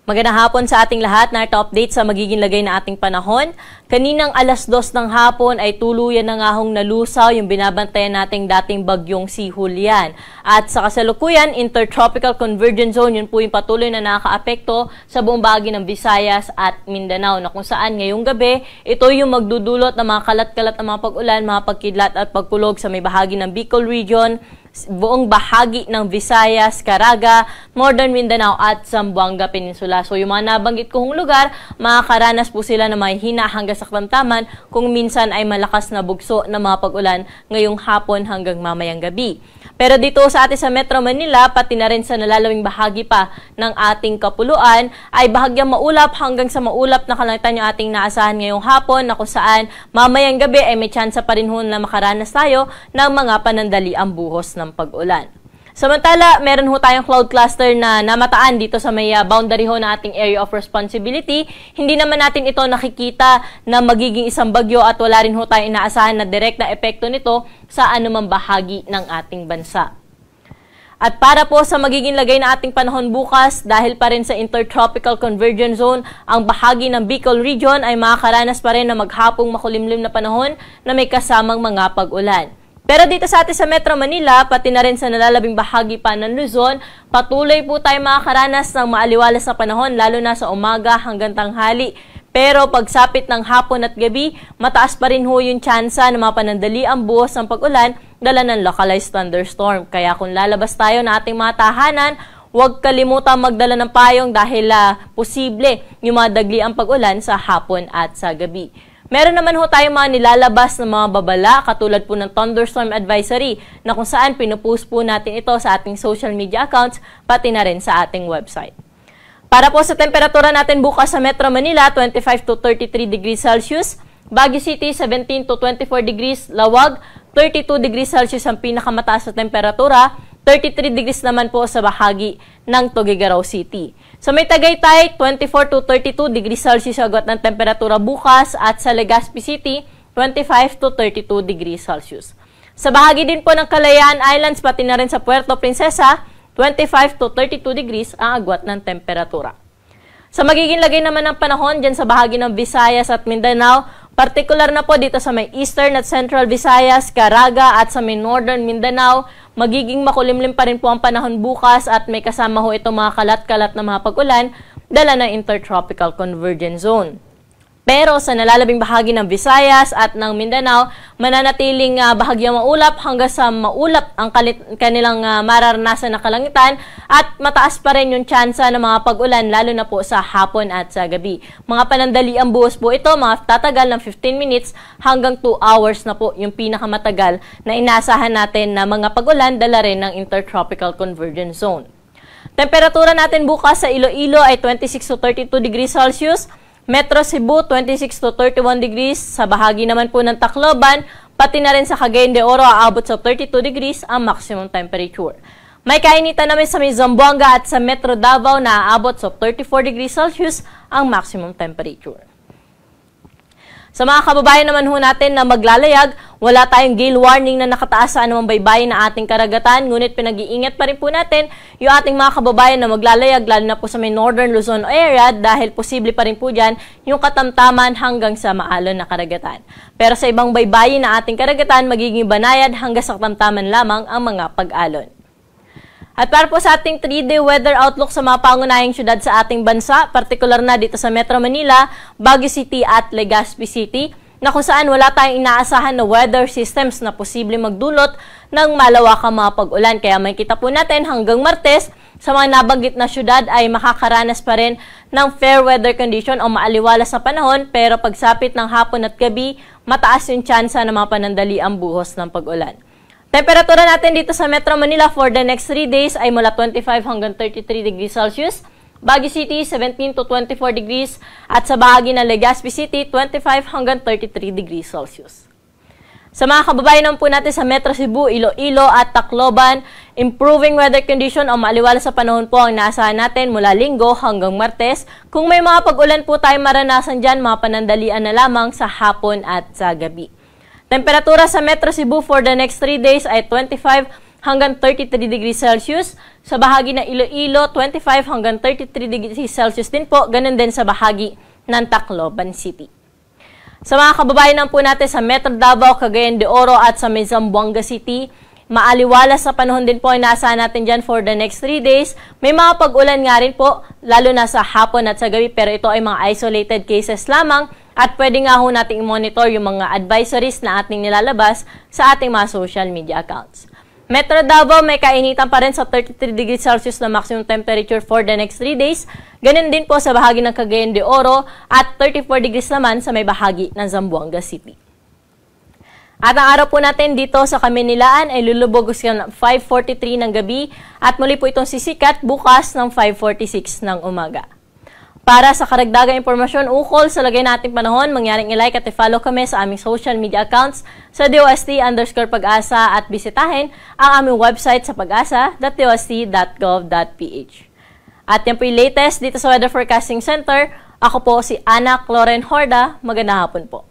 Magandang hapon sa ating lahat. Narito update sa magiging lagay na ating panahon. Kaninang alas 2 ng hapon ay tuluyan na nga hong nalusaw yung binabantayan nating dating bagyong si Julian. At sa kasalukuyan, Intertropical Convergence Zone, yun po yung patuloy na nakakaapekto sa buong bahagi ng Visayas at Mindanao, na kung saan ngayong gabi, ito yung magdudulot ng mga kalat-kalat na mga pag-ulan, mga pagkidlat at pagkulog sa may bahagi ng Bicol Region, buong bahagi ng Visayas, Caraga, Northern Mindanao at Zamboanga Peninsula. So yung mga nabanggit kong lugar, makakaranas po sila na mahina hanggang sa katamtaman kung minsan ay malakas na bugso ng mga pag-ulan ngayong hapon hanggang mamayang gabi. Pero dito sa atin sa Metro Manila, pati na rin sa nalalawing bahagi pa ng ating kapuluan, ay bahagyang maulap hanggang sa maulap na kalangitan yung ating naasahan ngayong hapon, na kung saan mamayang gabi ay may tsansa pa rin ho na makaranas tayo ng mga panandaliang buhos ng pag-ulan. Samantala, meron ho tayong cloud cluster na namataan dito sa may boundary ho na ating area of responsibility. Hindi naman natin ito nakikita na magiging isang bagyo at wala rin ho tayong inaasahan na direct na epekto nito sa anumang bahagi ng ating bansa. At para po sa magiging lagay na ating panahon bukas, dahil pa rin sa Intertropical Convergence Zone, ang bahagi ng Bicol Region ay makakaranas pa rin na maghapong makulimlim na panahon na may kasamang mga pag-ulan. Pero dito sa atin sa Metro Manila, pati na rin sa nalalabing bahagi pa ng Luzon, patuloy po tayo makakaranas ng maaliwalas na panahon, lalo na sa umaga hanggang tanghali. Pero pagsapit ng hapon at gabi, mataas pa rin ho yung tsansa na mapanandali ang buhos ng pag-ulan, dala ng localized thunderstorm. Kaya kung lalabas tayo na ating mga tahanan, huwag kalimutan magdala ng payong dahil posible yung mga dagli ang pag-ulan sa hapon at sa gabi. Meron naman ho tayong mga nilalabas na mga babala, katulad po ng thunderstorm advisory, na kung saan pinupost po natin ito sa ating social media accounts, pati na rin sa ating website. Para po sa temperatura natin bukas sa Metro Manila, 25 to 33 degrees Celsius, Baguio City, 17 to 24 degrees, Lawag, 32 degrees Celsius ang pinakamataas na temperatura, 33 degrees naman po sa bahagi ng Tuguegarao City. Sa may Tagaytay, 24 to 32 degrees Celsius agad ng temperatura bukas, at sa Legazpi City, 25 to 32 degrees Celsius. Sa bahagi din po ng Kalayaan Islands, pati na rin sa Puerto Princesa, 25 to 32 degrees ang agwat ng temperatura. Sa magiging lagay naman ng panahon dyan sa bahagi ng Visayas at Mindanao, partikular na po dito sa may Eastern at Central Visayas, Caraga at sa may Northern Mindanao, magiging makulimlim pa rin po ang panahon bukas at may kasama ho itong mga kalat-kalat na mga pag-ulan dala ng Intertropical Convergence Zone. Pero sa nalalabing bahagi ng Visayas at ng Mindanao, mananatiling bahagyang maulap hanggang sa maulap ang kanilang mararanasan na kalangitan, at mataas pa rin yung tsansa ng mga pag-ulan lalo na po sa hapon at sa gabi. Mga panandaliang buhos po ito, mga tatagal ng 15 minutes hanggang 2 hours na po yung pinakamatagal na inaasahan natin na mga pag-ulan dala rin ng Intertropical Convergence Zone. Temperatura natin bukas sa Iloilo ay 26 to 32 degrees Celsius, Metro Cebu, 26 to 31 degrees. Sa bahagi naman po ng Tacloban, pati na rin sa Cagayan de Oro, aabot sa 32 degrees ang maximum temperature. May kainitan namin sa may Zamboanga at sa Metro Davao na aabot sa 34 degrees Celsius ang maximum temperature. Sa mga kababayan naman ho natin na maglalayag, wala tayong gale warning na nakataas sa anumang baybayin na ating karagatan, ngunit pinag-iingat pa rin po natin yung ating mga kababayan na maglalayag, lalo na po sa may Northern Luzon area, dahil posible pa rin po dyan yung katamtaman hanggang sa maalon na karagatan. Pero sa ibang baybayin na ating karagatan, magiging banayad hanggang sa katamtaman lamang ang mga pag-alon. At para po sa ating 3-day weather outlook sa mga pangunahing syudad sa ating bansa, partikular na dito sa Metro Manila, Baguio City at Legazpi City, na kung saan wala tayong inaasahan na weather systems na posible magdulot ng malawakang mga pag-ulan. Kaya makikita po natin hanggang Martes, sa mga nabanggit na syudad ay makakaranas pa rin ng fair weather condition o maaliwalas na panahon, pero pagsapit ng hapon at gabi, mataas yung tsansa na mga panandaliang buhos ng pag-ulan. Temperatura natin dito sa Metro Manila for the next 3 days ay mula 25 hanggang 33 degrees Celsius, Baguio City 17 to 24 degrees, at sa bahagi ng Legazpi City 25 hanggang 33 degrees Celsius. Sa mga kababayan naman po natin sa Metro Cebu, Iloilo at Tacloban, improving weather condition o maaliwalas sa panahon po ang naasahan natin mula Linggo hanggang Martes. Kung may mga pag-ulan po tayong maranasan dyan, mga panandalian na lamang sa hapon at sa gabi. Temperatura sa Metro Cebu for the next 3 days ay 25 hanggang 33 degrees Celsius. Sa bahagi ng Iloilo, 25 hanggang 33 degrees Celsius din po. Ganun din sa bahagi ng Tacloban City. Sa mga kababayan po natin sa Metro Davao, Cagayan de Oro at sa Zamboanga City, maaliwalas sa panahon din po ang naasahan natin dyan for the next 3 days. May mga pag-ulan nga rin po, lalo na sa hapon at sa gabi, pero ito ay mga isolated cases lamang at pwede nga ho nating monitor yung mga advisories na ating nilalabas sa ating mga social media accounts. Metro Davao, may kainitan pa rin sa 33 degrees Celsius na maximum temperature for the next 3 days. Ganun din po sa bahagi ng Cagayan de Oro at 34 degrees naman sa may bahagi ng Zamboanga City. At ang araw po natin dito sa Kamunilaan ay lulubog ng 5:43 ng gabi at muli po itong sisikat bukas ng 5:46 ng umaga. Para sa karagdagang impormasyon ukol sa lagay nating panahon, mangyaring i-like at i-follow kami sa aming social media accounts sa DOST_Pag-asa at bisitahin ang aming website sa pag-asa.dost.gov.ph. At yan po yung latest dito sa Weather Forecasting Center. Ako po si Ana Cloren Horda. Magandang hapon po.